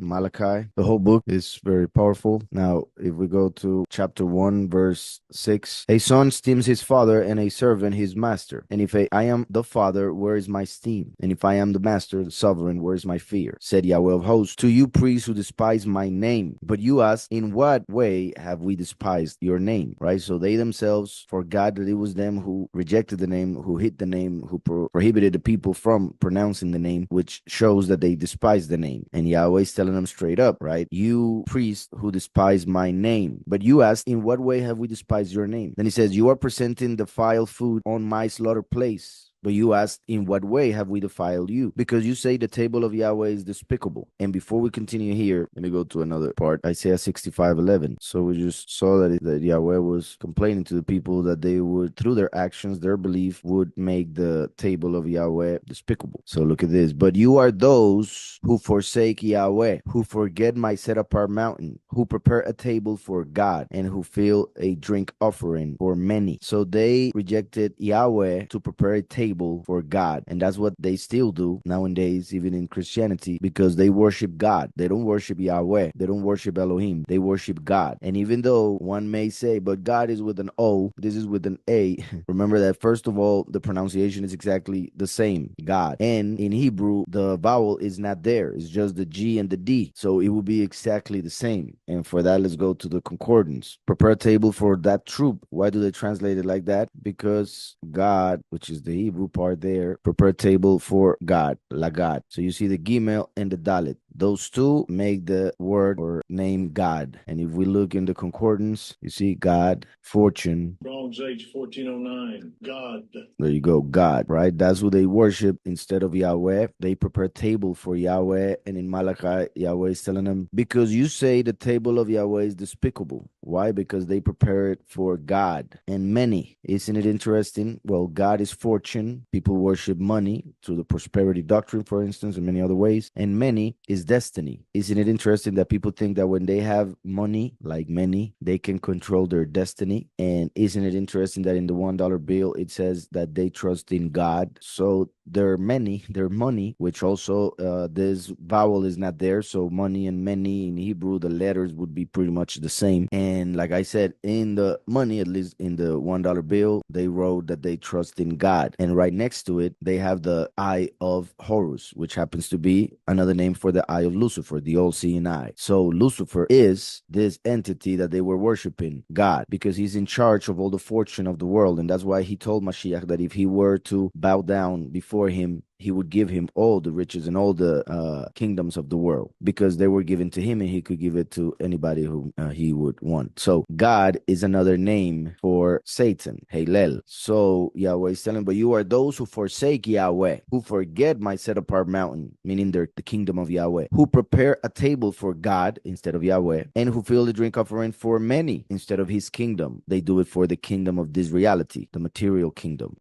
Malachi. The whole book is very powerful. Now, if we go to chapter 1, verse 6, a son esteems his father, and a servant his master. And if I am the father, where is my esteem? And if I am the master, the sovereign, where is my fear? Said Yahweh of hosts, to you priests who despise my name. But you ask, in what way have we despised your name? Right? So they themselves forgot that it was them who rejected the name, who hid the name, who prohibited the people from pronouncing the name, which shows that they despise the name. And Yahweh is telling them straight up, right? You priests who despise my name. But you ask, in what way have we despised your name? Then he says, you are presenting defiled food on my slaughter place. But you asked, in what way have we defiled you? Because you say the table of Yahweh is despicable. And before we continue here, let me go to another part, Isaiah 65:11. So we just saw that Yahweh was complaining to the people that they would, through their actions, their belief, would make the table of Yahweh despicable. So look at this. But you are those who forsake Yahweh, who forget my set apart mountain, who prepare a table for God, and who fill a drink offering for many. So they rejected Yahweh to prepare a table for God. And that's what they still do nowadays, even in Christianity, because they worship God. They don't worship Yahweh. They don't worship Elohim. They worship God. And even though one may say, but God is with an O, this is with an A, remember that first of all, the pronunciation is exactly the same, God. And in Hebrew, the vowel is not there. It's just the G and the D. So it will be exactly the same. And for that, let's go to the concordance. Prepare a table for that troop. Why do they translate it like that? Because God, which is the Hebrew part there, prepare a table for God, Lagad. So you see the Gimel and the Dalet. Those two make the word or name God. And if we look in the concordance, you see God, fortune. Strong's H 1409, God. There you go, God, right? That's who they worship instead of Yahweh. They prepare a table for Yahweh. And in Malachi, Yahweh is telling them, because you say the table of Yahweh is despicable. Why? Because they prepare it for God and many. Isn't it interesting? Well, God is fortune. People worship money through the prosperity doctrine, for instance, and many other ways. And many is destiny. Isn't it interesting that people think that when they have money, like many, they can control their destiny? And isn't it interesting that in the $1 bill, it says that they trust in God? So their money, which also this vowel is not there. So money and many in Hebrew, the letters would be pretty much the same. And like I said, in the money, at least in the $1 bill, they wrote that they trust in God. And right next to it, they have the eye of Horus, which happens to be another name for the eye of Lucifer, the all-seeing eye. So Lucifer is this entity that they were worshiping, God, because he's in charge of all the fortune of the world. And that's why he told Mashiach that if he were to bow down before him, he would give him all the riches and all the kingdoms of the world, because they were given to him and he could give it to anybody who he would want. So God is another name for Satan, Halel. So Yahweh is telling, but you are those who forsake Yahweh, who forget my set apart mountain, meaning the kingdom of Yahweh, who prepare a table for God instead of Yahweh, and who fill the drink offering for many instead of his kingdom. They do it for the kingdom of this reality, the material kingdom.